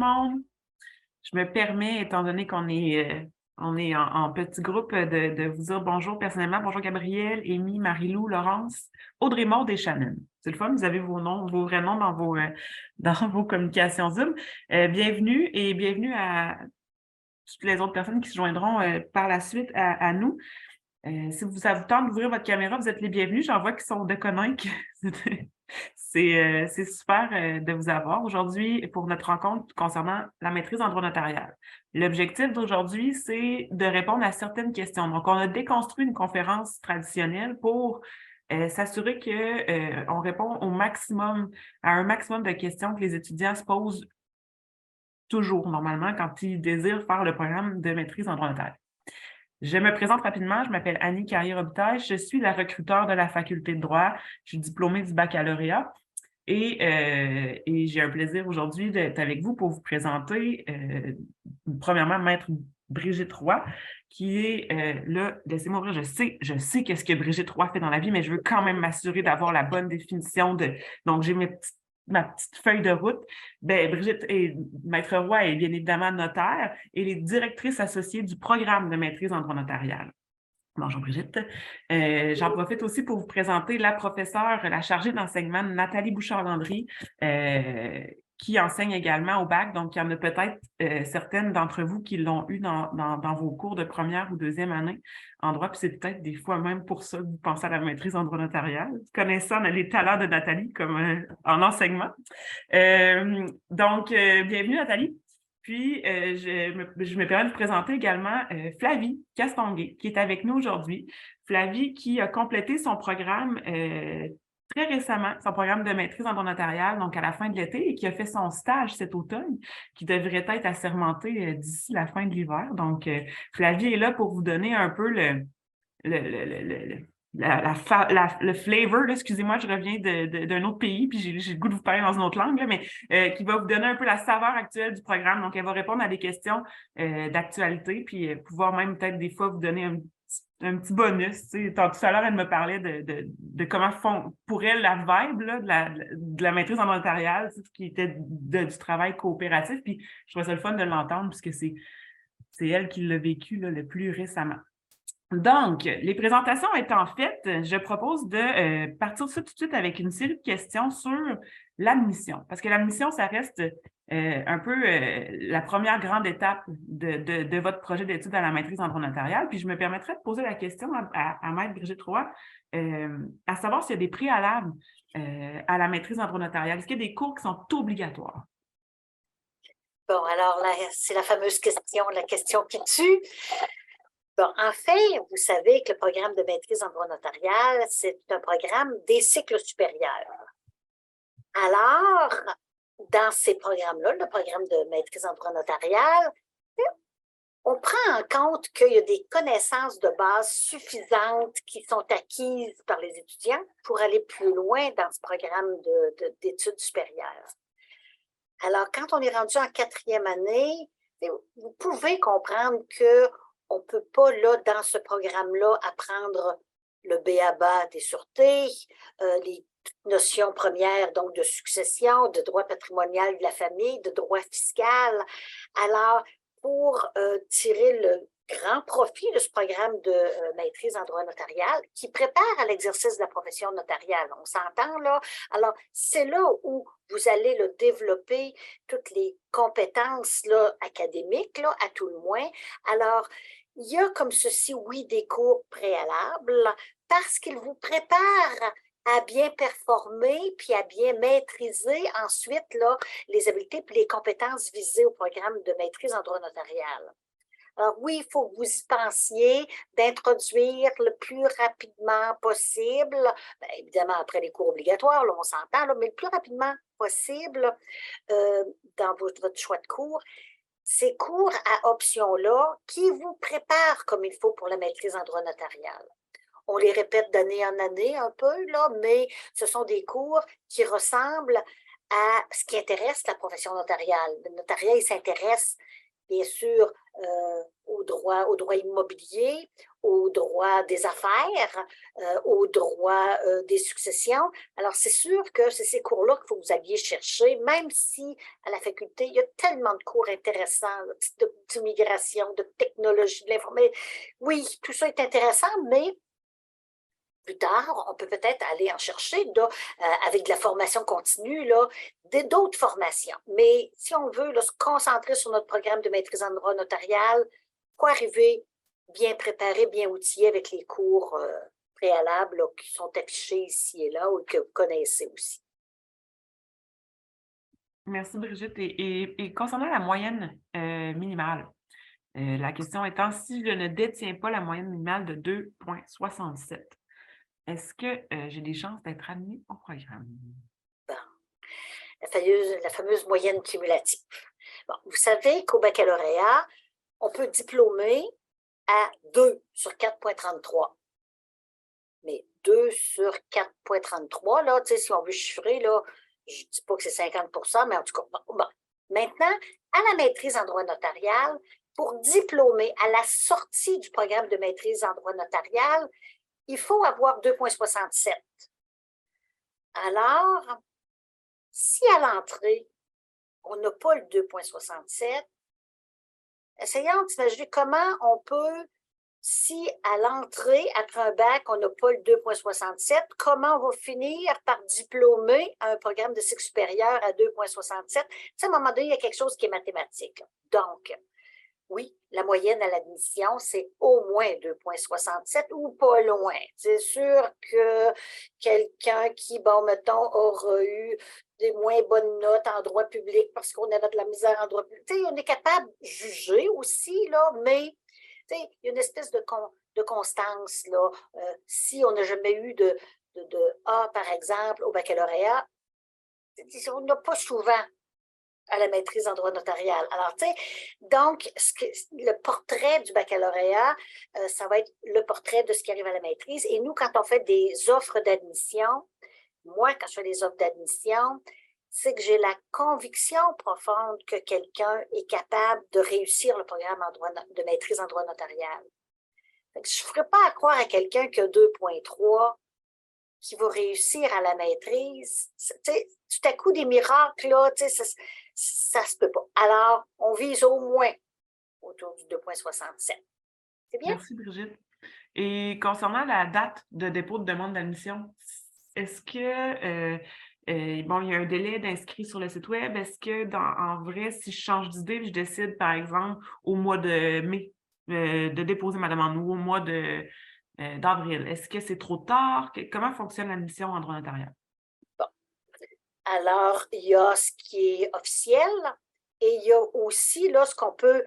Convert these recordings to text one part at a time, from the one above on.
monde. Je me permets, étant donné qu'on est en petit groupe, de vous dire bonjour personnellement. Bonjour Gabrielle, Amy, Marie-Lou, Laurence, Audrey Maude et Shannon. C'est le fun, vous avez vos noms, vos vrais noms dans dans vos communications Zoom. Bienvenue et bienvenue à toutes les autres personnes qui se joindront par la suite à nous. Si ça vous tente d'ouvrir votre caméra, vous êtes les bienvenus. J'en vois qui sont de Coninck. C'est super de vous avoir aujourd'hui pour notre rencontre concernant la maîtrise en droit notarial. L'objectif d'aujourd'hui, c'est de répondre à certaines questions. Donc, on a déconstruit une conférence traditionnelle pour s'assurer que on répond à un maximum de questions que les étudiants se posent toujours, normalement, quand ils désirent faire le programme de maîtrise en droit notarial. Je me présente rapidement, je m'appelle Annie Carrier-Robitaille, je suis la recruteure de la faculté de droit, je suis diplômée du baccalauréat et j'ai un plaisir aujourd'hui d'être avec vous pour vous présenter, premièrement, Maître Brigitte Roy, qui est là, laissez-moi ouvrir, je sais qu'est-ce que Brigitte Roy fait dans la vie, mais je veux quand même m'assurer d'avoir la bonne définition donc j'ai ma petite feuille de route. Maître Roy est bien évidemment notaire et elle est directrice associée du programme de maîtrise en droit notarial. Bonjour Brigitte. J'en profite aussi pour vous présenter la professeure, la chargée d'enseignement, Nathalie Bouchard-Landry, qui enseigne également au bac. Donc, il y en a peut-être certaines d'entre vous qui l'ont eu dans vos cours de première ou deuxième année en droit. Puis c'est peut-être des fois même pour ça que vous pensez à la maîtrise en droit notarial, connaissant les talents de Nathalie comme en enseignement. Bienvenue Nathalie. Puis, je me permets de vous présenter également Flavie Castonguay, qui est avec nous aujourd'hui. Flavie qui a complété son programme très récemment, son programme de maîtrise en droit notarial, donc à la fin de l'été, et qui a fait son stage cet automne, qui devrait être assermenté d'ici la fin de l'hiver. Donc, Flavie est là pour vous donner un peu le flavor, là, excusez-moi, je reviens d'un autre pays, puis j'ai le goût de vous parler dans une autre langue, là, mais qui va vous donner un peu la saveur actuelle du programme. Donc, elle va répondre à des questions d'actualité, puis pouvoir même peut-être des fois vous donner un petit bonus. Tu sais. Tout à l'heure, elle me parlait de comment pour elle la vibe là, de la maîtrise en notarial, ce qui était du travail coopératif. Puis je trouvais ça le fun de l'entendre, puisque c'est elle qui l'a vécu là, le plus récemment. Donc, les présentations étant faites, je propose de partir tout de suite avec une série de questions sur l'admission. Parce que l'admission, ça reste un peu la première grande étape de votre projet d'études à la maîtrise en droit notarial. Puis, je me permettrai de poser la question à Maître Brigitte Roy, à savoir s'il y a des préalables à la maîtrise en droit notarial. Est-ce qu'il y a des cours qui sont obligatoires? Bon, alors là, c'est la fameuse question, la question qui tue. Bon, en fait, vous savez que le programme de maîtrise en droit notarial, c'est un programme des cycles supérieurs. Alors, dans ces programmes-là, le programme de maîtrise en droit notarial, on prend en compte qu'il y a des connaissances de base suffisantes qui sont acquises par les étudiants pour aller plus loin dans ce programme d'études supérieures. Alors, quand on est rendu en quatrième année, vous pouvez comprendre qu'on ne peut pas, là, dans ce programme-là, apprendre le b.a.-ba des sûretés, les notions premières, donc de succession, de droit patrimonial de la famille, de droit fiscal. Alors, pour tirer le grand profit de ce programme de maîtrise en droit notarial qui prépare à l'exercice de la profession notariale. On s'entend là? Alors, c'est là où vous allez là, développer toutes les compétences là, académiques, là, à tout le moins. Alors, il y a comme ceci, oui, des cours préalables parce qu'ils vous préparent à bien performer puis à bien maîtriser ensuite là, les habiletés puis les compétences visées au programme de maîtrise en droit notarial. Alors oui, il faut que vous y pensiez d'introduire le plus rapidement possible, bien, évidemment après les cours obligatoires, là, on s'entend, mais le plus rapidement possible dans votre choix de cours, ces cours à option-là qui vous préparent comme il faut pour la maîtrise en droit notarial. On les répète d'année en année un peu, là, mais ce sont des cours qui ressemblent à ce qui intéresse la profession notariale. Le notariat, il s'intéresse bien sûr au droit immobilier, au droit des affaires, au droit des successions. Alors, c'est sûr que c'est ces cours-là qu'il faut que vous alliez chercher, même si à la faculté, il y a tellement de cours intéressants d'immigration, de technologie, de l'information. Oui, tout ça est intéressant, mais plus tard, on peut peut-être aller en chercher avec de la formation continue, d'autres formations. Mais si on veut se concentrer sur notre programme de maîtrise en droit notarial, il faut arriver bien préparé, bien outillé avec les cours préalables qui sont affichés ici et là ou que vous connaissez aussi. Merci, Brigitte. Et concernant la moyenne minimale, la question étant, si je ne détiens pas la moyenne minimale de 2,67, est-ce que j'ai des chances d'être admis au programme? Bon. La fameuse moyenne cumulative. Bon, vous savez qu'au baccalauréat, on peut diplômer à 2 sur 4,33. Mais 2 sur 4,33, là, tu sais, si on veut chiffrer, là, je ne dis pas que c'est 50 mais en tout cas, bon. Maintenant, à la maîtrise en droit notarial, pour diplômer à la sortie du programme de maîtrise en droit notarial, il faut avoir 2,67. Alors, si à l'entrée, on n'a pas le 2,67, essayons d'imaginer comment on peut, si à l'entrée, après un bac, on n'a pas le 2,67, comment on va finir par diplômer un programme de cycle supérieur à 2,67? Tu sais, à un moment donné, il y a quelque chose qui est mathématique. Donc, oui, la moyenne à l'admission, c'est au moins 2,67 ou pas loin. C'est sûr que quelqu'un qui, bon, mettons, aura eu des moins bonnes notes en droit public parce qu'on avait de la misère en droit public, tu sais, on est capable de juger aussi, là, mais tu sais, il y a une espèce de constance, là. Si on n'a jamais eu de A, par exemple, au baccalauréat, on n'a pas souvent à la maîtrise en droit notarial. Alors, tu sais, donc, le portrait du baccalauréat, ça va être le portrait de ce qui arrive à la maîtrise. Et nous, quand on fait des offres d'admission, moi, quand je fais des offres d'admission, c'est que j'ai la conviction profonde que quelqu'un est capable de réussir le programme de maîtrise en droit notarial. Je ne ferai pas à croire à quelqu'un qui a 2,3 qui va réussir à la maîtrise. Tout à coup, des miracles, là, ça ne se peut pas. Alors, on vise au moins autour du 2,67. C'est bien? Merci, Brigitte. Et concernant la date de dépôt de demande d'admission, est-ce que, bon, il y a un délai d'inscrit sur le site web, est-ce que en vrai, si je change d'idée, je décide, par exemple, au mois de mai, de déposer ma demande ou au mois d'avril, est-ce que c'est trop tard? Comment fonctionne l'admission en droit notarial? Bon. Alors, il y a ce qui est officiel et il y a aussi là, ce qu'on peut,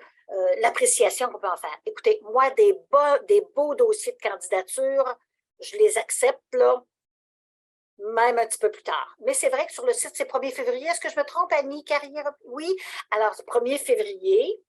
l'appréciation qu'on peut en faire. Écoutez, moi, des beaux dossiers de candidature, je les accepte là, même un petit peu plus tard. Mais c'est vrai que sur le site, c'est 1er février. Est-ce que je me trompe, Annie Carrière? Oui. Alors, c'est 1er février.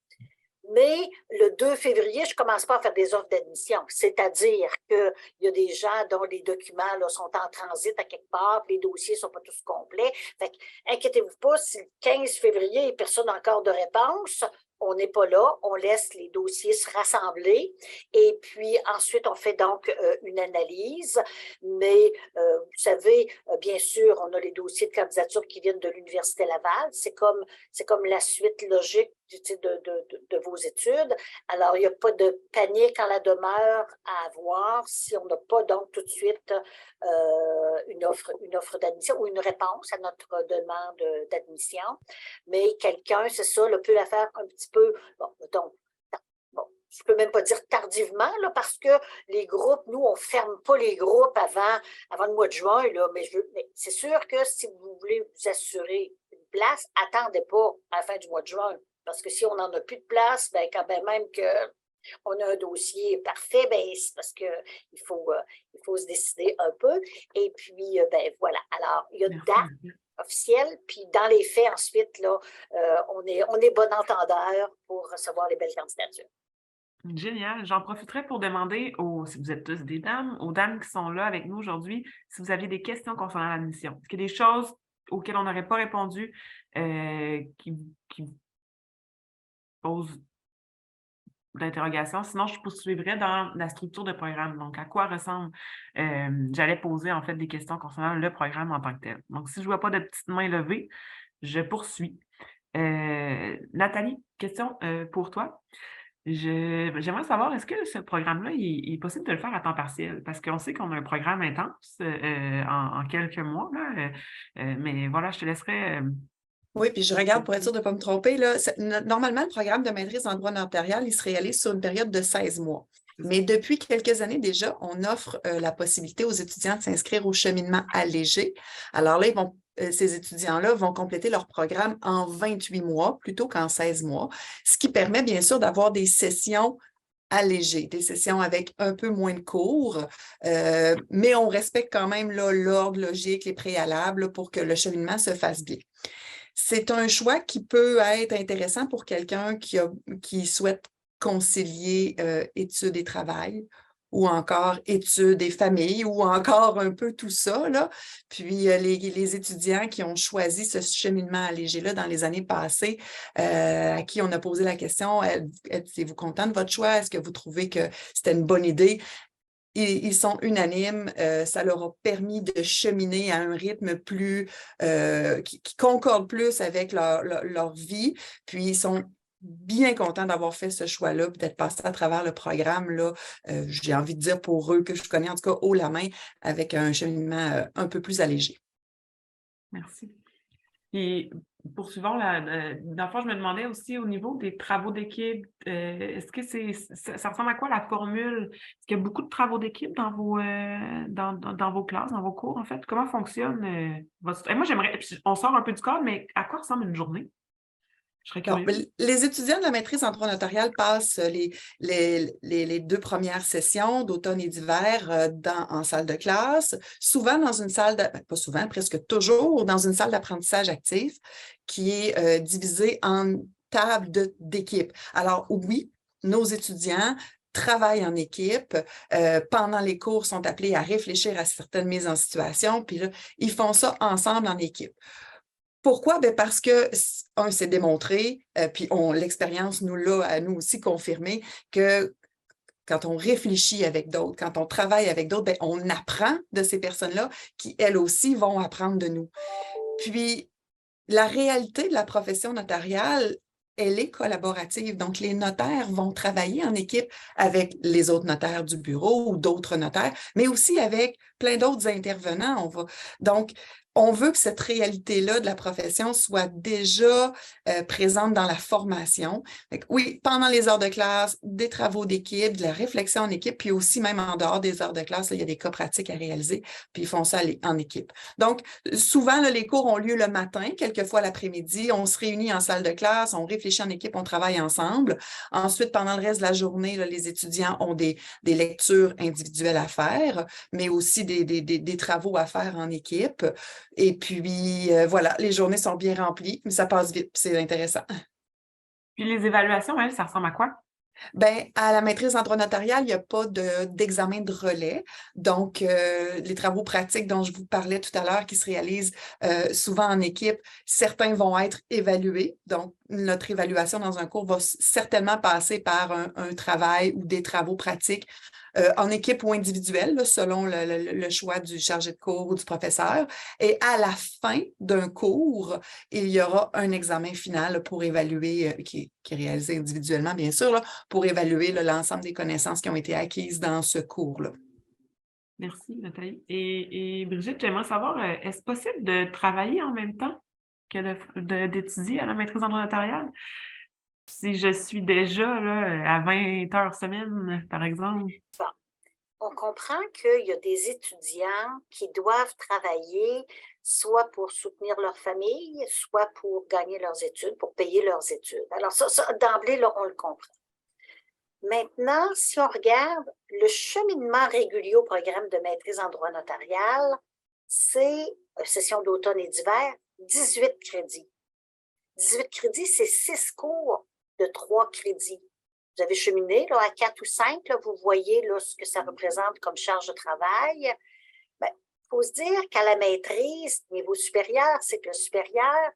Mais le 2 février, je ne commence pas à faire des offres d'admission. C'est-à-dire qu'il y a des gens dont les documents là, sont en transit à quelque part, les dossiers ne sont pas tous complets. Fait inquiétez-vous pas, si le 15 février, il n'y a personne encore de réponse, on n'est pas là, on laisse les dossiers se rassembler et puis ensuite on fait donc une analyse. Mais vous savez, bien sûr, on a les dossiers de candidature qui viennent de l'Université Laval. C'est comme la suite logique de vos études. Alors, il n'y a pas de panique en la demeure à avoir si on n'a pas donc tout de suite une offre d'admission ou une réponse à notre demande d'admission. Mais quelqu'un, c'est ça, peut la faire un petit peu, bon, mettons, bon, je ne peux même pas dire tardivement, là, parce que les groupes, nous, on ne ferme pas les groupes avant le mois de juin, là, mais c'est sûr que si vous voulez vous assurer une place, attendez pas à la fin du mois de juin. Parce que si on n'en a plus de place, ben, quand même qu'on a un dossier parfait, ben, c'est parce qu'il faut se décider un peu. Et puis, ben, voilà. Alors, il y a une date officielle, puis dans les faits, ensuite, là, on est bon entendeur pour recevoir les belles candidatures. Génial. J'en profiterai pour demander, si vous êtes tous des dames, aux dames qui sont là avec nous aujourd'hui, si vous aviez des questions concernant l'admission. Est-ce qu'il y a des choses auxquelles on n'aurait pas répondu qui posent d'interrogation. Sinon, je poursuivrais dans la structure de programme. Donc, à quoi ressemble? J'allais poser, en fait, des questions concernant le programme en tant que tel. Donc, si je ne vois pas de petites mains levées, je poursuis. Nathalie, question pour toi. J'aimerais savoir, est-ce que ce programme-là, il est possible de le faire à temps partiel? Parce qu'on sait qu'on a un programme intense en quelques mois, là, mais voilà, je te laisserai. Oui, puis je regarde pour être sûre de ne pas me tromper. Là, normalement, le programme de maîtrise en droit notarial, il se réalise sur une période de 16 mois. Mais depuis quelques années déjà, on offre la possibilité aux étudiants de s'inscrire au cheminement allégé. Alors là, ces étudiants-là vont compléter leur programme en 28 mois plutôt qu'en 16 mois, ce qui permet bien sûr d'avoir des sessions allégées, des sessions avec un peu moins de cours, mais on respecte quand même l'ordre logique, les préalables pour que le cheminement se fasse bien. C'est un choix qui peut être intéressant pour quelqu'un qui souhaite concilier études et travail, ou encore études et famille, ou encore un peu tout ça, là. Puis les étudiants qui ont choisi ce cheminement allégé-là dans les années passées, à qui on a posé la question, êtes-vous content de votre choix? Est-ce que vous trouvez que c'était une bonne idée? Ils sont unanimes, ça leur a permis de cheminer à un rythme qui concorde plus avec leur vie, puis ils sont bien contents d'avoir fait ce choix-là, d'être passés à travers le programme, là, j'ai envie de dire pour eux, que je connais en tout cas haut la main, avec un cheminement un peu plus allégé. Merci. Et poursuivons, dans le fond, je me demandais aussi au niveau des travaux d'équipe, est-ce que ça ressemble à quoi la formule? Est-ce qu'il y a beaucoup de travaux d'équipe dans dans vos classes, dans vos cours, en fait? Comment fonctionne votre... Moi, on sort un peu du cadre, mais à quoi ressemble une journée? Je serais Alors, curieuse. les étudiants de la maîtrise en droit notarial passent les 2 premières sessions d'automne et d'hiver en salle de classe, souvent dans une salle, pas souvent, presque toujours, dans une salle d'apprentissage actif qui est divisée en tables d'équipe. Alors, oui, nos étudiants travaillent en équipe. Pendant les cours, sont appelés à réfléchir à certaines mises en situation, puis là, ils font ça ensemble en équipe. Pourquoi? Bien parce que, c'est démontré, puis l'expérience nous l'a à nous aussi confirmé, que quand on réfléchit avec d'autres, quand on travaille avec d'autres, bien, on apprend de ces personnes-là qui, elles aussi, vont apprendre de nous. Puis, la réalité de la profession notariale, elle est collaborative. Donc, les notaires vont travailler en équipe avec les autres notaires du bureau ou d'autres notaires, mais aussi avec plein d'autres intervenants. Donc, on veut que cette réalité-là de la profession soit déjà présente dans la formation. Donc, oui, pendant les heures de classe, des travaux d'équipe, de la réflexion en équipe, puis aussi même en dehors des heures de classe, là, il y a des cas pratiques à réaliser, puis ils font ça en équipe. Donc, souvent, là, les cours ont lieu le matin, quelquefois l'après-midi. On se réunit en salle de classe, on réfléchit en équipe, on travaille ensemble. Ensuite, pendant le reste de la journée, là, les étudiants ont des lectures individuelles à faire, mais aussi des travaux à faire en équipe. Et puis, voilà, les journées sont bien remplies, mais ça passe vite, c'est intéressant. Puis les évaluations, ça ressemble à quoi? Bien, à la maîtrise en droit notarial, il n'y a pas d'examen de relais. Donc, les travaux pratiques dont je vous parlais tout à l'heure qui se réalisent souvent en équipe, certains vont être évalués. Donc, notre évaluation dans un cours va certainement passer par un travail ou des travaux pratiques en équipe ou individuelle, là, selon le choix du chargé de cours ou du professeur. Et à la fin d'un cours, il y aura un examen final pour évaluer, qui est réalisé individuellement, bien sûr, là, pour évaluer l'ensemble des connaissances qui ont été acquises dans ce cours-là. Merci, Nathalie. Et Brigitte, j'aimerais savoir, est-ce possible de travailler en même temps que d'étudier à la maîtrise en droit notarial? Si je suis déjà là, à 20 heures semaine, par exemple. Bon, on comprend qu'il y a des étudiants qui doivent travailler soit pour soutenir leur famille, soit pour gagner leurs études, pour payer leurs études. Alors ça d'emblée, là, on le comprend. Maintenant, si on regarde le cheminement régulier au programme de maîtrise en droit notarial, c'est session d'automne et d'hiver, 18 crédits. 18 crédits, c'est 6 cours de 3 crédits. Vous avez cheminé là, à 4 ou 5, là, vous voyez là, ce que ça représente comme charge de travail. Il faut se dire qu'à la maîtrise, niveau supérieur, c'est que le supérieur,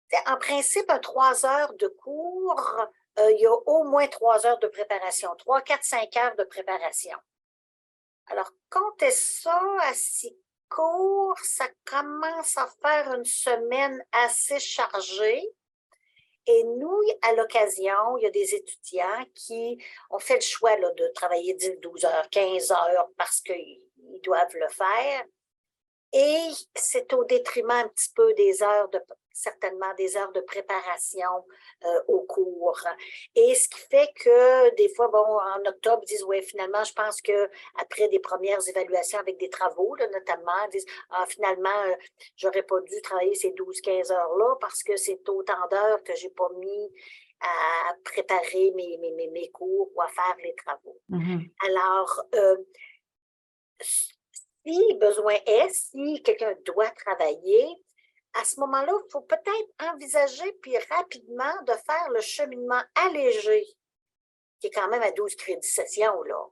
c'est en principe un 3 heures de cours il y a au moins 3 heures de préparation, 3, 4, 5 heures de préparation. Alors, comptez ça à 6 cours, ça commence à faire une semaine assez chargée. Et nous, à l'occasion, il y a des étudiants qui ont fait le choix là, de travailler 10, 12 heures, 15 heures parce qu'ils doivent le faire. Et c'est au détriment un petit peu certainement des heures de préparation au cours. Et ce qui fait que des fois, bon, en octobre, ils disent, oui, finalement, je pense qu'après des premières évaluations avec des travaux, là, notamment, ils disent, finalement, j'aurais pas dû travailler ces 12-15 heures-là parce que c'est autant d'heures que j'ai pas mis à préparer mes cours ou à faire les travaux. Mm-hmm. Alors, si besoin est, si quelqu'un doit travailler, à ce moment-là, il faut peut-être envisager puis rapidement de faire le cheminement allégé, qui est quand même à 12 crédits session, là.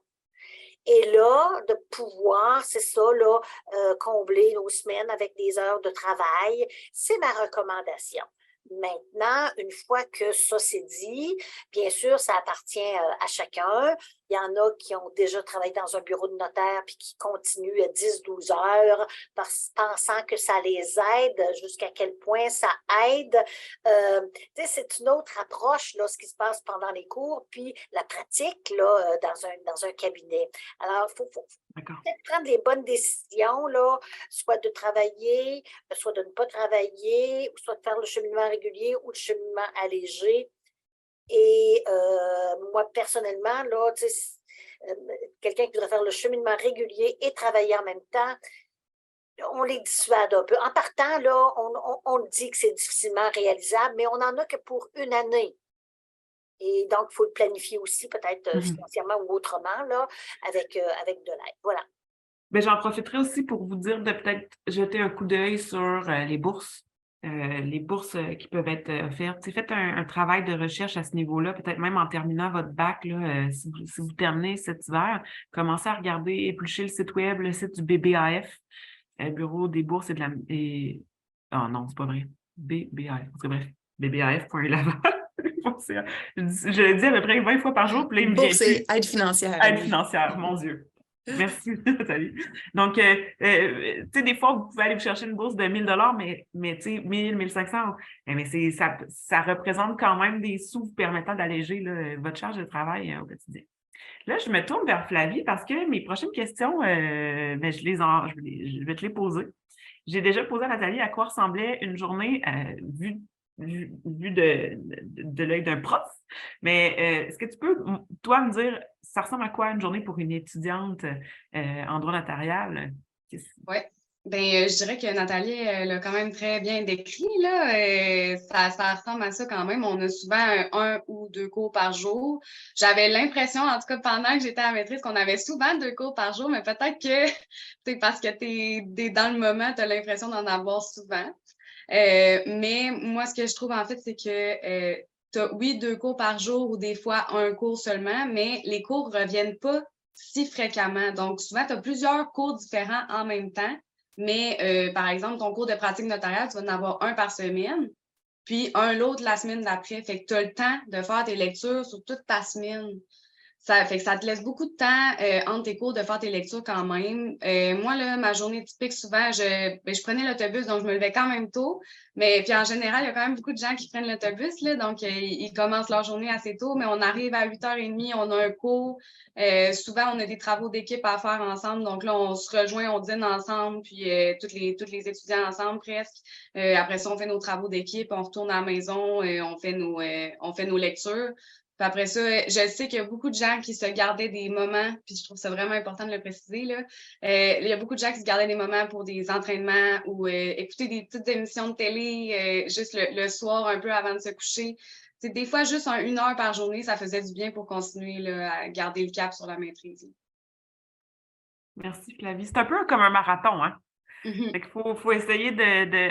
Et là, de pouvoir, c'est ça, là, combler nos semaines avec des heures de travail, c'est ma recommandation. Maintenant, une fois que ça c'est dit, bien sûr, ça appartient à chacun. Il y en a qui ont déjà travaillé dans un bureau de notaire puis qui continuent à 10-12 heures pensant que ça les aide. Jusqu'à quel point ça aide. C'est une autre approche, là, ce qui se passe pendant les cours, puis la pratique là, dans un cabinet. Alors, il faut peut-être prendre les bonnes décisions, là, soit de travailler, soit de ne pas travailler, soit de faire le cheminement régulier ou le cheminement allégé. Et moi, personnellement, là, quelqu'un qui voudrait faire le cheminement régulier et travailler en même temps, on les dissuade un peu. En partant, là, on dit que c'est difficilement réalisable, mais on n'en a que pour une année. Et donc, il faut le planifier aussi, peut-être financièrement ou autrement, là, avec de l'aide. Voilà. Ben, j'en profiterai aussi pour vous dire de peut-être jeter un coup d'œil sur les bourses qui peuvent être offertes. Faites un travail de recherche à ce niveau-là, peut-être même en terminant votre bac, là, si vous terminez cet hiver, commencez à regarder, éplucher le site web, le site du BBAF, Bureau des bourses et de la... Ah non, c'est pas vrai. BBAF, c'est bref, bbaf.laval. Je le dis à peu près 20 fois par jour, puis là, il me vient Bourse et aide financière. Aide financière, mon Dieu. Merci, Nathalie. Donc, tu sais, des fois, vous pouvez aller vous chercher une bourse de 1 000 mais tu sais, 1 000, 1 500, mais ça représente quand même des sous vous permettant d'alléger votre charge de travail au quotidien. Là, je me tourne vers Flavie parce que mes prochaines questions, ben, je vais te les poser. J'ai déjà posé à Nathalie à quoi ressemblait une journée vue de l'œil d'un prof. Mais est-ce que tu peux, toi, me dire, ça ressemble à quoi une journée pour une étudiante en droit notarial? Oui. Ben, je dirais que Nathalie l'a quand même très bien décrit, là. Ça ressemble à ça quand même. On a souvent un ou 2 cours par jour. J'avais l'impression, en tout cas pendant que j'étais à la maîtrise, qu'on avait souvent 2 cours par jour, mais peut-être que c'est parce que t'es dans le moment, tu as l'impression d'en avoir souvent. Mais moi, ce que je trouve en fait, c'est que tu as, oui, 2 cours par jour ou des fois un cours seulement, mais les cours ne reviennent pas si fréquemment. Donc, souvent, tu as plusieurs cours différents en même temps. Mais, par exemple, ton cours de pratique notariale, tu vas en avoir un par semaine, puis l'autre la semaine d'après. Fait que tu as le temps de faire tes lectures sur toute ta semaine. Ça fait que ça te laisse beaucoup de temps entre tes cours de faire tes lectures quand même. Moi, là, ma journée typique, souvent, je prenais l'autobus, donc je me levais quand même tôt. Mais puis en général, il y a quand même beaucoup de gens qui prennent l'autobus, là, donc ils commencent leur journée assez tôt, mais on arrive à 8h30, on a un cours. Souvent, on a des travaux d'équipe à faire ensemble. Donc là, on se rejoint, on dîne ensemble, puis tous les étudiants ensemble presque. Après ça, on fait nos travaux d'équipe, on retourne à la maison, on fait nos lectures. Puis après ça, je sais qu'il y a beaucoup de gens qui se gardaient des moments, puis je trouve ça vraiment important de le préciser, là. Il y a beaucoup de gens qui se gardaient des moments pour des entraînements ou écouter des petites émissions de télé juste le soir un peu avant de se coucher. C'est des fois, juste 1 heure par journée, ça faisait du bien pour continuer là, à garder le cap sur la maîtrise. Merci, Flavie. C'est un peu comme un marathon, hein? Fait qu'il faut essayer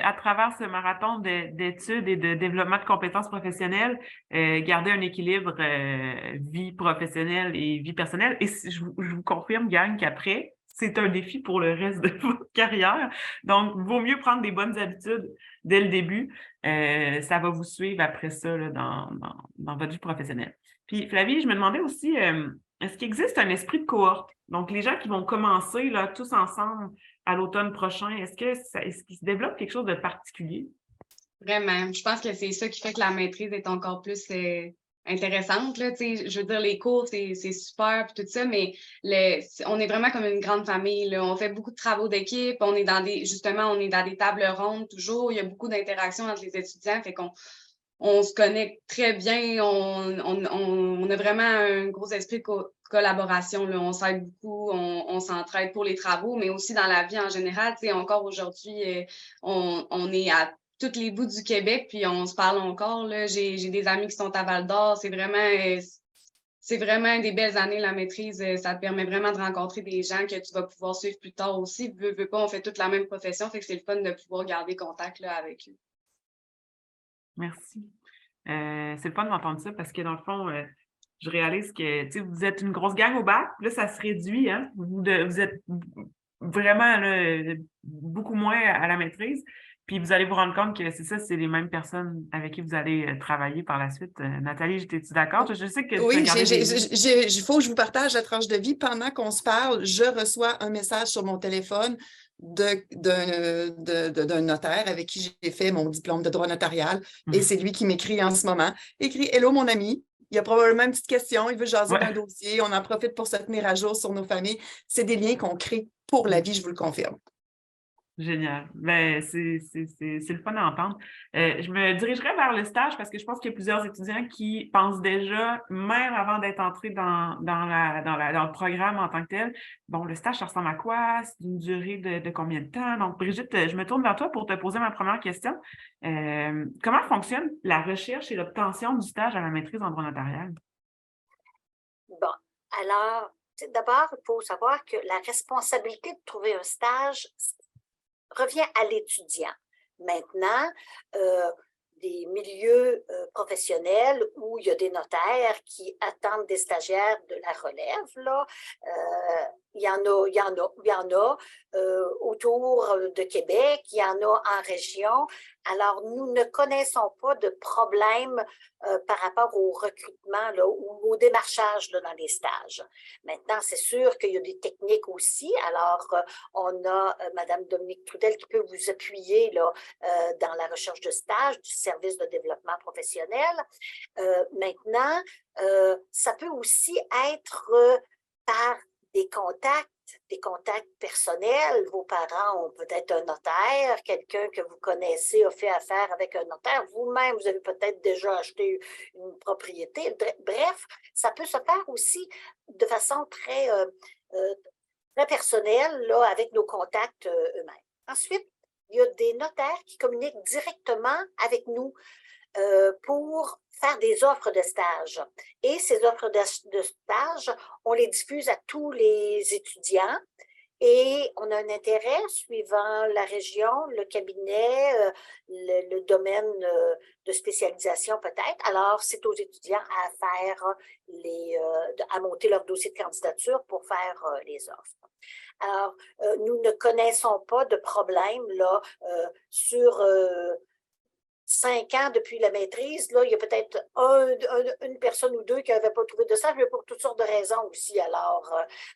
à travers ce marathon d'études et de développement de compétences professionnelles, garder un équilibre vie professionnelle et vie personnelle. Et je vous confirme, gang, qu'après, c'est un défi pour le reste de votre carrière. Donc, il vaut mieux prendre des bonnes habitudes dès le début. Ça va vous suivre après ça là, dans votre vie professionnelle. Puis, Flavie, je me demandais aussi, est-ce qu'il existe un esprit de cohorte? Donc, les gens qui vont commencer là, tous ensemble à l'automne prochain, est-ce qu'il se développe quelque chose de particulier? Vraiment. Je pense que c'est ça qui fait que la maîtrise est encore plus intéressante. Là, je veux dire, les cours, c'est super puis tout ça, mais on est vraiment comme une grande famille. Là. On fait beaucoup de travaux d'équipe. On est dans des tables rondes toujours. Il y a beaucoup d'interactions entre les étudiants. Fait qu'on se connecte très bien. On a vraiment un gros esprit de collaboration. Là. On s'aide beaucoup, on s'entraide pour les travaux, mais aussi dans la vie en général. Encore aujourd'hui, on est à tous les bouts du Québec, puis on se parle encore. Là. J'ai des amis qui sont à Val-d'Or. C'est vraiment des belles années, la maîtrise. Ça te permet vraiment de rencontrer des gens que tu vas pouvoir suivre plus tard aussi. Veux pas, on fait toute la même profession, fait que c'est le fun de pouvoir garder contact là, avec eux. Merci. C'est le fun d'entendre ça parce que dans le fond, je réalise que vous êtes une grosse gang au bac, là, ça se réduit, hein? Vous êtes vraiment là, beaucoup moins à la maîtrise. Puis vous allez vous rendre compte que c'est ça, c'est les mêmes personnes avec qui vous allez travailler par la suite. Nathalie, es-tu d'accord? Je sais que Oui, il faut que je vous partage la tranche de vie. Pendant qu'on se parle, je reçois un message sur mon téléphone d'un notaire avec qui j'ai fait mon diplôme de droit notarial. Et c'est lui qui m'écrit en ce moment. Écrit « Hello, mon ami ». Il y a probablement une petite question. Il veut jaser d'un dossier. On en profite pour se tenir à jour sur nos familles. C'est des liens qu'on crée pour la vie, je vous le confirme. Génial. Ben, c'est le fun à entendre. Je me dirigerai vers le stage parce que je pense qu'il y a plusieurs étudiants qui pensent déjà, même avant d'être entrés dans le programme en tant que tel, bon, le stage, ça ressemble à quoi? C'est une durée de combien de temps? Donc, Brigitte, je me tourne vers toi pour te poser ma première question. Comment fonctionne la recherche et l'obtention du stage à la maîtrise en droit notarial? Bon, alors, d'abord, il faut savoir que la responsabilité de trouver un stage revient à l'étudiant. Maintenant, des milieux professionnels où il y a des notaires qui attendent des stagiaires de la relève, là, il y en a autour de Québec, il y en a en région. Alors, nous ne connaissons pas de problème par rapport au recrutement là, ou au démarchage là, dans les stages. Maintenant, c'est sûr qu'il y a des techniques aussi. Alors, on a Mme Dominique Trudel qui peut vous appuyer là, dans la recherche de stage du service de développement professionnel. Maintenant, ça peut aussi être par des contacts personnels. Vos parents ont peut-être un notaire, quelqu'un que vous connaissez a fait affaire avec un notaire. Vous-même, vous avez peut-être déjà acheté une propriété. Bref, ça peut se faire aussi de façon très personnelle là, avec nos contacts eux-mêmes. Ensuite, il y a des notaires qui communiquent directement avec nous pour faire des offres de stage. Et ces offres de stage, on les diffuse à tous les étudiants et on a un intérêt suivant la région, le cabinet, le domaine de spécialisation peut-être. Alors, c'est aux étudiants à faire à monter leur dossier de candidature pour faire les offres. Alors, nous ne connaissons pas de problème là, sur 5 ans depuis la maîtrise. Là, il y a peut-être une personne ou deux qui n'avaient pas trouvé de stage, mais pour toutes sortes de raisons aussi. Alors,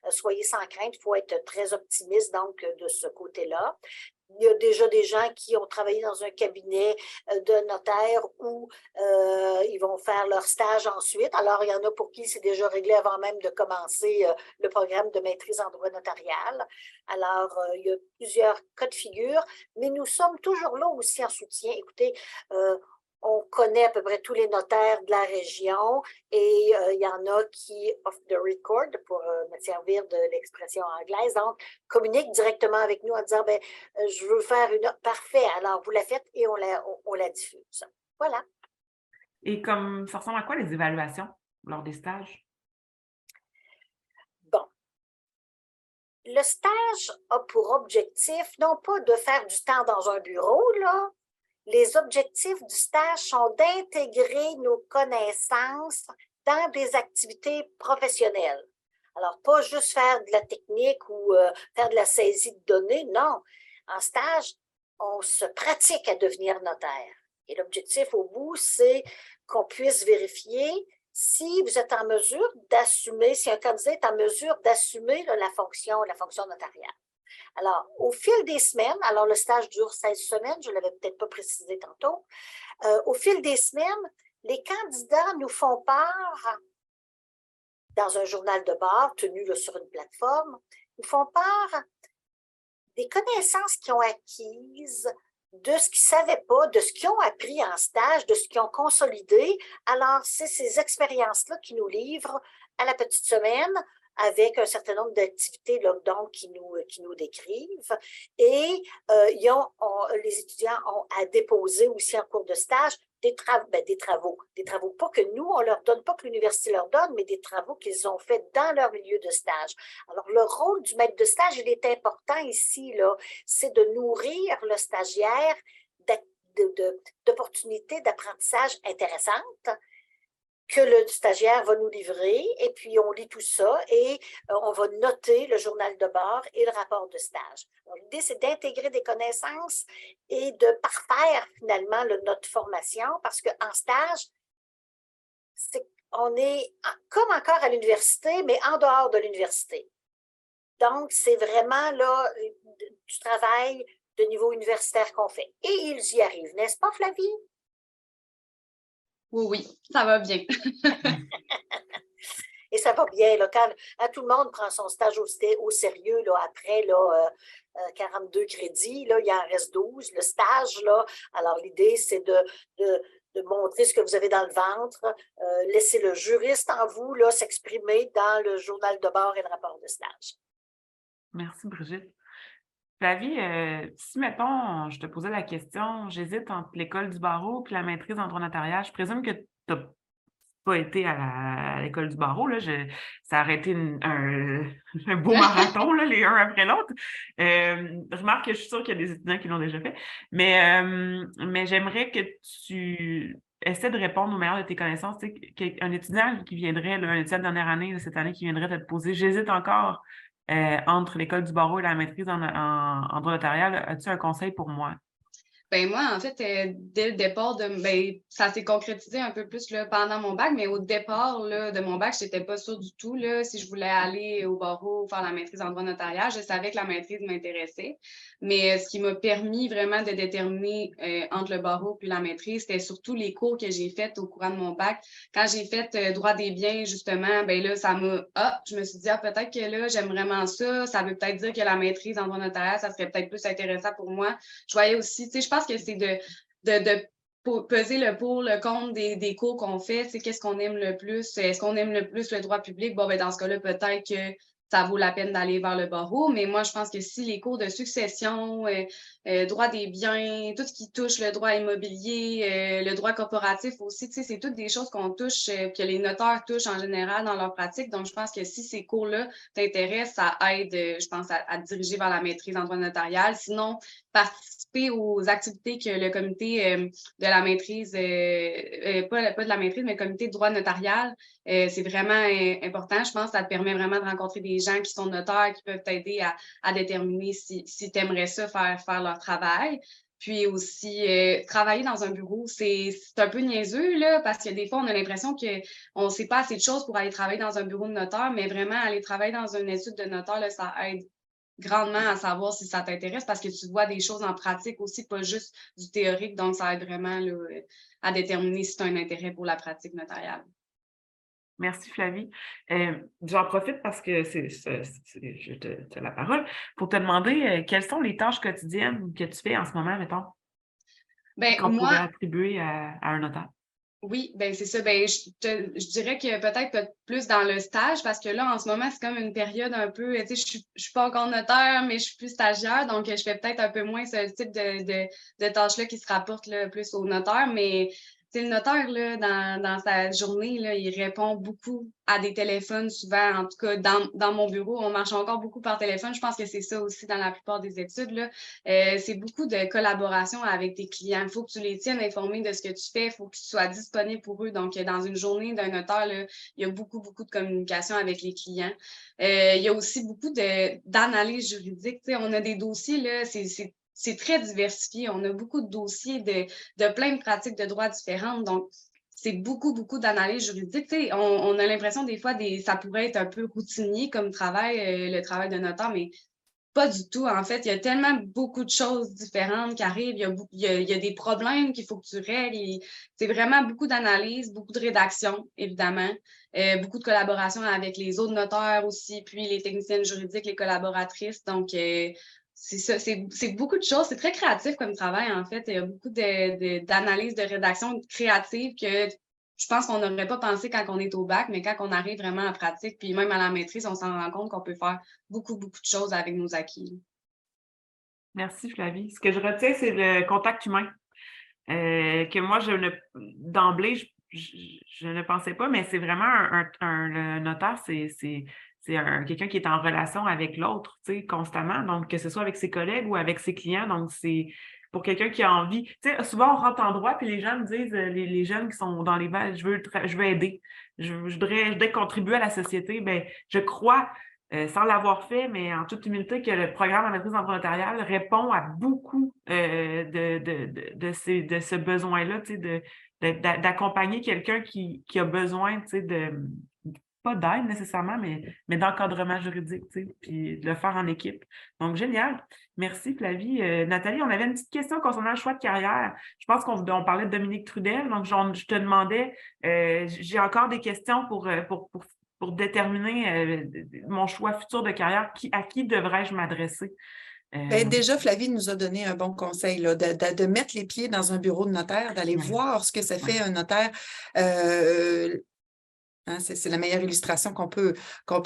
soyez sans crainte, il faut être très optimiste donc de ce côté-là. Il y a déjà des gens qui ont travaillé dans un cabinet de notaire où ils vont faire leur stage ensuite. Alors, il y en a pour qui c'est déjà réglé avant même de commencer le programme de maîtrise en droit notarial. Alors, il y a plusieurs cas de figure, mais nous sommes toujours là aussi en soutien. Écoutez, on connaît à peu près tous les notaires de la région et il y en a qui, off the record, pour me servir de l'expression anglaise, donc communiquent directement avec nous en disant je veux faire une offre. Parfait, alors vous la faites et on la diffuse. Voilà. Et comme ça ressemble à quoi les évaluations lors des stages? Bon. Le stage a pour objectif, non pas de faire du temps dans un bureau, là. Les objectifs du stage sont d'intégrer nos connaissances dans des activités professionnelles. Alors, pas juste faire de la technique ou faire de la saisie de données, non. En stage, on se pratique à devenir notaire. Et l'objectif au bout, c'est qu'on puisse vérifier si vous êtes en mesure d'assumer, si un candidat est en mesure d'assumer la fonction notariale. Alors, au fil des semaines, alors le stage dure 16 semaines, je ne l'avais peut-être pas précisé tantôt, au fil des semaines, les candidats nous font part, dans un journal de bord tenu là, sur une plateforme, nous font part des connaissances qu'ils ont acquises, de ce qu'ils ne savaient pas, de ce qu'ils ont appris en stage, de ce qu'ils ont consolidé. Alors, c'est ces expériences-là qui nous livrent à la petite semaine avec un certain nombre d'activités donc qui nous décrivent. Et les étudiants ont à déposer aussi en cours de stage des travaux, pas que nous, on leur donne, pas que l'université leur donne, mais des travaux qu'ils ont faits dans leur milieu de stage. Alors, le rôle du maître de stage, il est important ici, là, c'est de nourrir le stagiaire d'opportunités d'apprentissage intéressantes que le stagiaire va nous livrer, et puis on lit tout ça et on va noter le journal de bord et le rapport de stage. L'idée, c'est d'intégrer des connaissances et de parfaire finalement notre formation, parce qu'en stage, on est comme encore à l'université, mais en dehors de l'université. Donc, c'est vraiment là du travail de niveau universitaire qu'on fait. Et ils y arrivent, n'est-ce pas, Flavie? Oui, ça va bien. Et ça va bien, là, quand tout le monde prend son stage au sérieux, là, après là, 42 crédits, là, il en reste 12, le stage, là. Alors, l'idée, c'est de montrer ce que vous avez dans le ventre, laisser le juriste en vous là, s'exprimer dans le journal de bord et le rapport de stage. Merci, Brigitte. Flavie, si, mettons, je te posais la question, j'hésite entre l'école du barreau et la maîtrise en droit notarial, je présume que tu n'as pas été à l'école du barreau, là, ça aurait été un beau marathon, là, les uns après l'autre. Remarque que je suis sûre qu'il y a des étudiants qui l'ont déjà fait, mais j'aimerais que tu essaies de répondre au meilleur de tes connaissances. Tu sais, un étudiant qui viendrait, là, un étudiant de dernière année, là, cette année, qui viendrait te poser, j'hésite encore entre l'école du barreau et la maîtrise en droit notarial, as-tu un conseil pour moi? Ben moi, en fait, dès le départ, ça s'est concrétisé un peu plus là, pendant mon bac, mais au départ là, de mon bac, je n'étais pas sûre du tout là, si je voulais aller au barreau faire la maîtrise en droit notarial. Je savais que la maîtrise m'intéressait, mais ce qui m'a permis vraiment de déterminer entre le barreau puis la maîtrise, c'était surtout les cours que j'ai faits au courant de mon bac. Quand j'ai fait droit des biens, justement, ben là, je me suis dit, peut-être que là, j'aime vraiment ça. Ça veut peut-être dire que la maîtrise en droit notarial, ça serait peut-être plus intéressant pour moi. Je voyais aussi, tu sais, je pense que c'est de peser le pour, le contre des cours qu'on fait. Tu sais, qu'est-ce qu'on aime le plus? Est-ce qu'on aime le plus le droit public? Bon, ben dans ce cas-là, peut-être que ça vaut la peine d'aller vers le barreau. Mais moi, je pense que si les cours de succession, droit des biens, tout ce qui touche le droit immobilier, le droit corporatif aussi, tu sais, c'est toutes des choses qu'on touche, que les notaires touchent en général dans leur pratique. Donc, je pense que si ces cours-là t'intéressent, ça aide, je pense, à te diriger vers la maîtrise en droit notarial. Sinon, participer aux activités que le comité de la maîtrise, pas de la maîtrise, mais le comité de droit notarial, c'est vraiment important. Je pense que ça te permet vraiment de rencontrer des gens qui sont notaires, qui peuvent t'aider à déterminer si tu aimerais ça faire leur travail. Puis aussi, travailler dans un bureau, c'est un peu niaiseux, là, parce que des fois, on a l'impression qu'on ne sait pas assez de choses pour aller travailler dans un bureau de notaire, mais vraiment, aller travailler dans une étude de notaire, là, ça aide grandement à savoir si ça t'intéresse parce que tu vois des choses en pratique aussi, pas juste du théorique. Donc, ça aide vraiment là, à déterminer si tu as un intérêt pour la pratique notariale. Merci, Flavie. J'en profite parce que je te la parole pour te demander quelles sont les tâches quotidiennes que tu fais en ce moment, mettons, qu'on pourrait attribuer à un notaire. Oui, ben c'est ça. Ben, je dirais que peut-être plus dans le stage, parce que là, en ce moment, c'est comme une période un peu, tu sais, je suis pas encore notaire, mais je suis plus stagiaire, donc je fais peut-être un peu moins ce type de tâches-là qui se rapportent là, plus aux notaires, mais le notaire, là, dans sa journée, là, il répond beaucoup à des téléphones souvent. En tout cas, dans mon bureau, on marche encore beaucoup par téléphone. Je pense que c'est ça aussi dans la plupart des études, là. C'est beaucoup de collaboration avec tes clients. Il faut que tu les tiennes informés de ce que tu fais. Il faut que tu sois disponible pour eux. Donc, dans une journée d'un notaire, là, il y a beaucoup, beaucoup de communication avec les clients. Il y a aussi beaucoup d'analyse juridique. Tu sais, on a des dossiers, là, c'est très diversifié. On a beaucoup de dossiers de plein de pratiques de droit différentes. Donc, c'est beaucoup, beaucoup d'analyse juridique. Tu sais, on a l'impression des fois, ça pourrait être un peu routinier comme travail, le travail de notaire, mais pas du tout. En fait, il y a tellement beaucoup de choses différentes qui arrivent. Il y a des problèmes qu'il faut que tu règles. C'est vraiment beaucoup d'analyse, beaucoup de rédaction, évidemment. Beaucoup de collaboration avec les autres notaires aussi, puis les techniciennes juridiques, les collaboratrices. Donc, c'est ça, c'est beaucoup de choses. C'est très créatif comme travail, en fait. Il y a beaucoup d'analyse, de rédaction créative que je pense qu'on n'aurait pas pensé quand on est au bac, mais quand on arrive vraiment en pratique, puis même à la maîtrise, on s'en rend compte qu'on peut faire beaucoup, beaucoup de choses avec nos acquis. Merci, Flavie. Ce que je retiens, c'est le contact humain. Que moi, d'emblée, je ne pensais pas, mais c'est vraiment le notaire, c'est quelqu'un qui est en relation avec l'autre, tu sais, constamment. Donc, que ce soit avec ses collègues ou avec ses clients. Donc, c'est pour quelqu'un qui a envie. Tu sais, souvent, on rentre en droit, puis les gens me disent, les jeunes qui sont dans les vagues, je veux aider. Je voudrais contribuer à la société. Bien, je crois, sans l'avoir fait, mais en toute humilité, que le programme en maîtrise en droit notarial répond à beaucoup de ce besoin-là, tu sais, d'accompagner quelqu'un qui a besoin, tu sais, pas d'aide nécessairement, mais d'encadrement juridique, tu sais, puis de le faire en équipe. Donc, génial. Merci, Flavie. Nathalie, on avait une petite question concernant le choix de carrière. Je pense qu'on parlait de Dominique Trudel, donc je te demandais, j'ai encore des questions pour déterminer mon choix futur de carrière. À qui devrais-je m'adresser? Déjà, Flavie nous a donné un bon conseil là, de mettre les pieds dans un bureau de notaire, d'aller voir ce que ça fait un notaire. C'est la meilleure illustration qu'on peut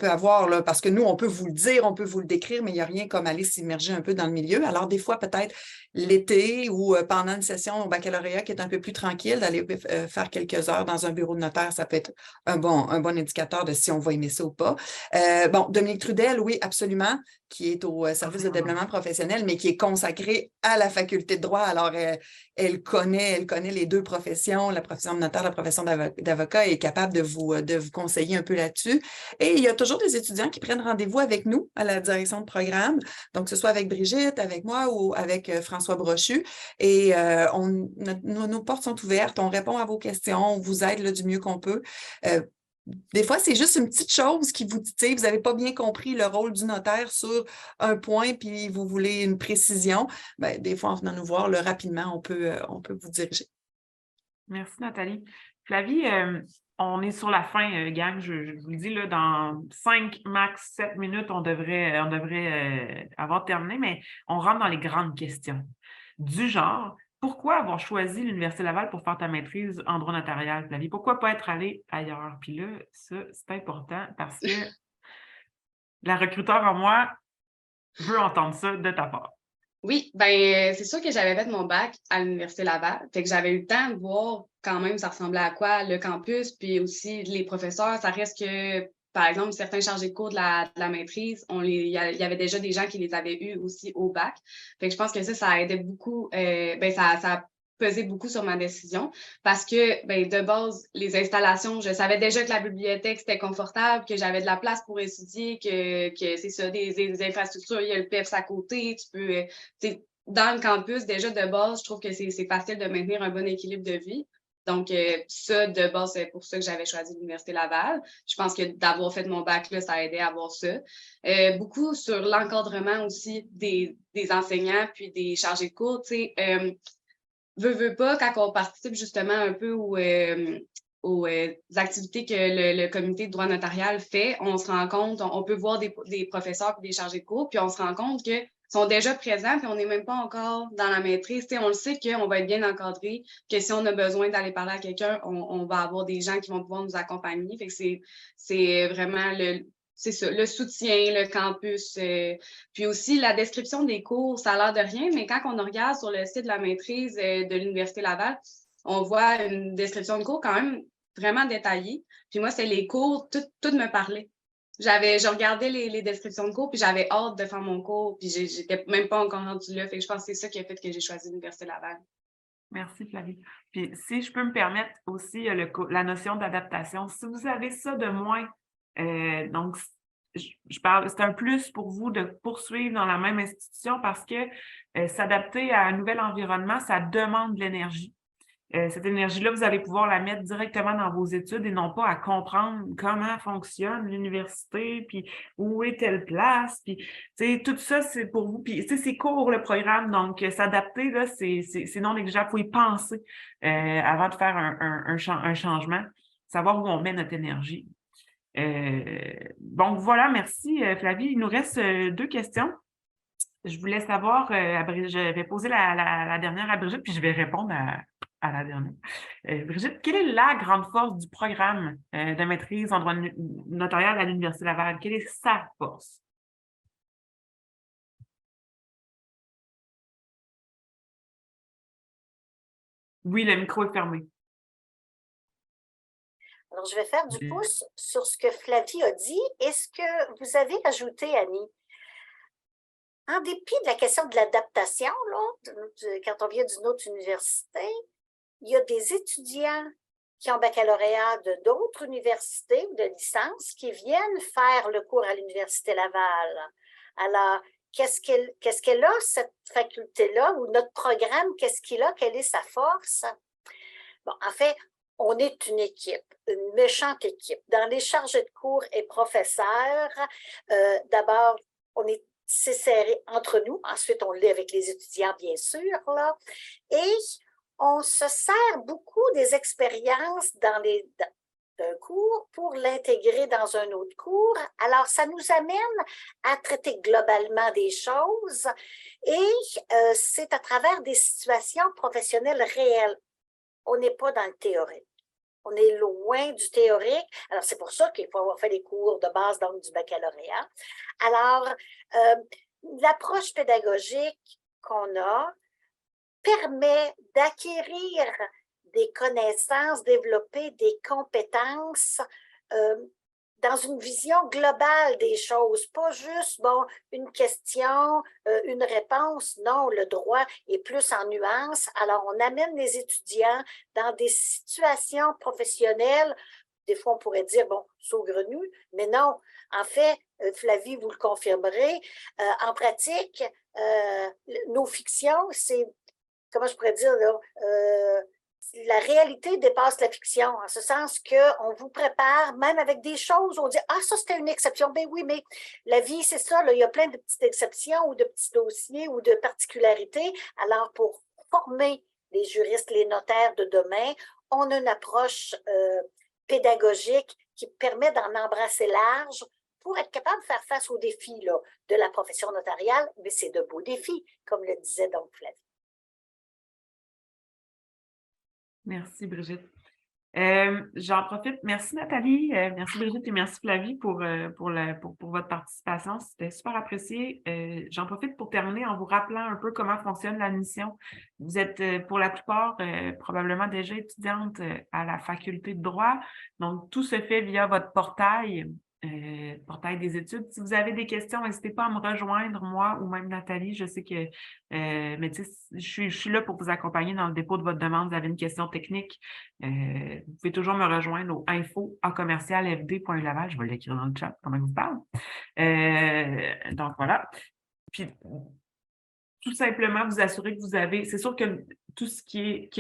avoir, là, parce que nous, on peut vous le dire, on peut vous le décrire, mais il n'y a rien comme aller s'immerger un peu dans le milieu. Alors, des fois, peut-être l'été ou pendant une session au baccalauréat qui est un peu plus tranquille, d'aller faire quelques heures dans un bureau de notaire, ça peut être un bon indicateur de si on va aimer ça ou pas. Dominique Trudel, oui, absolument, qui est au service de développement professionnel, mais qui est consacrée à la faculté de droit. Alors, elle connaît les deux professions, la profession de notaire, la profession d'avocat, et est capable de vous conseiller un peu là-dessus. Et il y a toujours des étudiants qui prennent rendez-vous avec nous à la direction de programme, donc que ce soit avec Brigitte, avec moi ou avec François Brochu. Et nos portes sont ouvertes, on répond à vos questions, on vous aide là, du mieux qu'on peut. Des fois, c'est juste une petite chose qui vous titille. Vous n'avez pas bien compris le rôle du notaire sur un point, puis vous voulez une précision. Des fois, en venant nous voir, là, rapidement, on peut vous diriger. Merci, Nathalie. Flavie, on est sur la fin, gang. Je vous le dis, là, dans 5, max 7 minutes, on devrait avoir terminé, mais on rentre dans les grandes questions. Du genre, pourquoi avoir choisi l'Université Laval pour faire ta maîtrise en droit notarial, Flavie? Pourquoi pas être allée ailleurs? Puis là, ça, c'est important parce que la recruteur en moi veut entendre ça de ta part. Oui, c'est sûr que j'avais fait mon bac à l'Université Laval, fait que j'avais eu le temps de voir quand même ça ressemblait à quoi le campus, puis aussi les professeurs. Ça reste que, par exemple, certains chargés de cours de la maîtrise, il y avait déjà des gens qui les avaient eus aussi au bac. Fait que je pense que ça aidait beaucoup, ça a pesé beaucoup sur ma décision parce que, de base, les installations, je savais déjà que la bibliothèque, c'était confortable, que j'avais de la place pour étudier, que c'est ça, des infrastructures, il y a le PEPS à côté, tu peux, dans le campus, déjà, de base, je trouve que c'est facile de maintenir un bon équilibre de vie. Donc, ça, de base, c'est pour ça que j'avais choisi l'Université Laval. Je pense que d'avoir fait mon bac, là, ça a aidé à avoir ça. Beaucoup sur l'encadrement aussi des enseignants puis des chargés de cours, tu sais, veut pas, quand on participe justement un peu aux activités que le comité de droit notarial fait, on se rend compte, on peut voir des professeurs et des chargés de cours, puis on se rend compte qu'ils sont déjà présents, puis on n'est même pas encore dans la maîtrise. T'sais, on le sait qu'on va être bien encadré, que si on a besoin d'aller parler à quelqu'un, on va avoir des gens qui vont pouvoir nous accompagner. Fait que c'est vraiment le soutien, le campus, puis aussi la description des cours, ça a l'air de rien, mais quand on regarde sur le site de la maîtrise de l'Université Laval, on voit une description de cours quand même vraiment détaillée. Puis moi, c'est les cours, tout me parlait. Je regardais les descriptions de cours, puis j'avais hâte de faire mon cours, puis j'étais même pas encore rendue là. Fait que je pense que c'est ça qui a fait que j'ai choisi l'Université Laval. Merci, Flavie. Puis, si je peux me permettre aussi la notion d'adaptation, si vous avez ça de moins, donc, je parle, c'est un plus pour vous de poursuivre dans la même institution parce que s'adapter à un nouvel environnement, ça demande de l'énergie. Cette énergie-là, vous allez pouvoir la mettre directement dans vos études et non pas à comprendre comment fonctionne l'université, puis où est telle place, puis tout ça, c'est pour vous. Puis c'est court le programme, donc s'adapter, là, c'est non négligeable. Il faut y penser avant de faire un changement, savoir où on met notre énergie. Donc voilà, merci Flavie. Il nous reste 2 questions. Je voulais savoir, je vais poser la dernière à Brigitte, puis je vais répondre à la dernière. Brigitte, quelle est la grande force du programme de maîtrise en droit notarial à l'Université Laval? Quelle est sa force? Oui, le micro est fermé. Alors, je vais faire du pouce sur ce que Flavie a dit. Est-ce que vous avez ajouté, Annie? En dépit de la question de l'adaptation, quand on vient d'une autre université, il y a des étudiants qui ont baccalauréat de d'autres universités ou de licences qui viennent faire le cours à l'Université Laval. Alors, qu'est-ce qu'elle a, cette faculté-là, ou notre programme, qu'est-ce qu'il a, quelle est sa force? Bon, en fait, on est une équipe, une méchante équipe. Dans les chargés de cours et professeurs, d'abord, c'est serré entre nous. Ensuite, on l'est avec les étudiants, bien sûr, là. Et on se sert beaucoup des expériences d'un cours pour l'intégrer dans un autre cours. Alors, ça nous amène à traiter globalement des choses et c'est à travers des situations professionnelles réelles. On n'est pas dans le théorique. On est loin du théorique. Alors, c'est pour ça qu'il faut avoir fait des cours de base, donc du baccalauréat. Alors, l'approche pédagogique qu'on a permet d'acquérir des connaissances, développer des compétences dans une vision globale des choses, pas juste, une question, une réponse. Non, le droit est plus en nuances. Alors, on amène les étudiants dans des situations professionnelles, des fois on pourrait dire, saugrenues, mais non. En fait, Flavie, vous le confirmerez, en pratique, nos fictions, c'est, comment je pourrais dire, la réalité dépasse la fiction, en ce sens qu'on vous prépare, même avec des choses, on dit « Ah, ça, c'était une exception. » Ben oui, mais la vie, c'est ça, là, il y a plein de petites exceptions ou de petits dossiers ou de particularités. Alors, pour former les juristes, les notaires de demain, on a une approche pédagogique qui permet d'en embrasser large pour être capable de faire face aux défis là, de la profession notariale, mais c'est de beaux défis, comme le disait donc Flavie. Merci, Brigitte. J'en profite. Merci, Nathalie. Merci, Brigitte, et merci, Flavie, pour votre participation. C'était super apprécié. J'en profite pour terminer en vous rappelant un peu comment fonctionne la mission. Vous êtes, pour la plupart, probablement déjà étudiante à la faculté de droit. Donc, tout se fait via votre portail des études. Si vous avez des questions, n'hésitez pas à me rejoindre, moi ou même Nathalie. Je sais que mais tu sais, je suis là pour vous accompagner dans le dépôt de votre demande. Vous avez une question technique, vous pouvez toujours me rejoindre au info@commercialfd.laval. Je vais l'écrire dans le chat pendant que je vous parle. Donc voilà. Puis tout simplement vous assurer que vous avez, c'est sûr que tout ce qui est,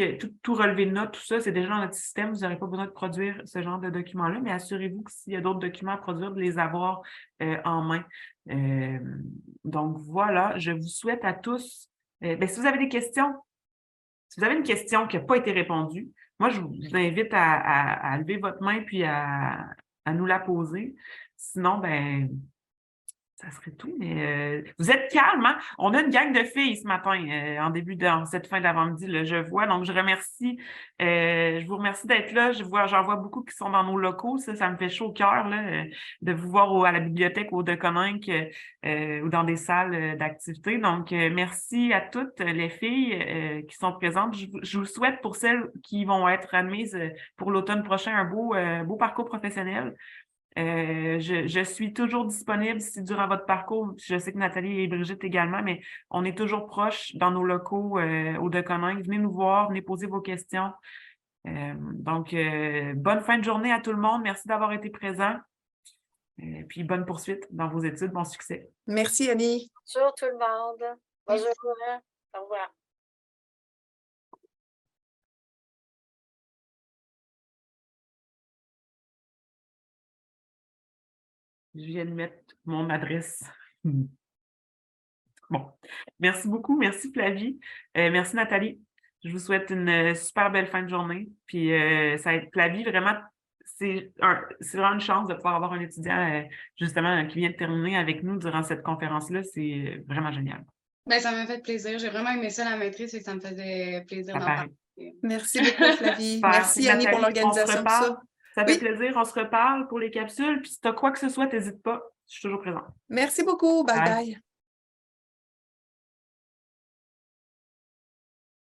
tout relevé de notes, tout ça, c'est déjà dans notre système, vous n'aurez pas besoin de produire ce genre de documents-là, mais assurez-vous que s'il y a d'autres documents à produire, de les avoir en main. Donc voilà, je vous souhaite à tous, si vous avez des questions, si vous avez une question qui n'a pas été répondue, moi je vous invite à lever votre main puis à nous la poser. Sinon, ça serait tout, mais vous êtes calme, hein? On a une gang de filles ce matin, en cette fin d'avant-midi, là, je vois. Donc, je vous remercie d'être là. J'en vois beaucoup qui sont dans nos locaux. Ça me fait chaud au cœur, là, de vous voir à la bibliothèque au Deconinck ou dans des salles d'activité. Donc, merci à toutes les filles qui sont présentes. Je vous souhaite pour celles qui vont être admises pour l'automne prochain un beau parcours professionnel. Je suis toujours disponible si durant votre parcours, je sais que Nathalie et Brigitte également, mais on est toujours proches dans nos locaux au Deconinck. Venez nous voir, venez poser vos questions. Donc, bonne fin de journée à tout le monde. Merci d'avoir été présent. Puis bonne poursuite dans vos études. Bon succès. Merci, Annie. Bonjour tout le monde. Bonjour. Au revoir. Je viens de mettre mon adresse. Bon, merci beaucoup. Merci Flavie. Merci Nathalie. Je vous souhaite une super belle fin de journée. Puis Flavie, vraiment, c'est vraiment une chance de pouvoir avoir un étudiant justement qui vient de terminer avec nous durant cette conférence-là. C'est vraiment génial. Ben, ça m'a fait plaisir. J'ai vraiment aimé ça, la maîtrise, et ça me faisait plaisir d'en parler. Merci beaucoup, Flavie. Super. Merci, Annie, pour Nathalie, l'organisation de ça. Ça fait Oui. plaisir. On se reparle pour les capsules. Puis si tu as quoi que ce soit, n'hésite pas. Je suis toujours présente. Merci beaucoup. Bye Bye. bye.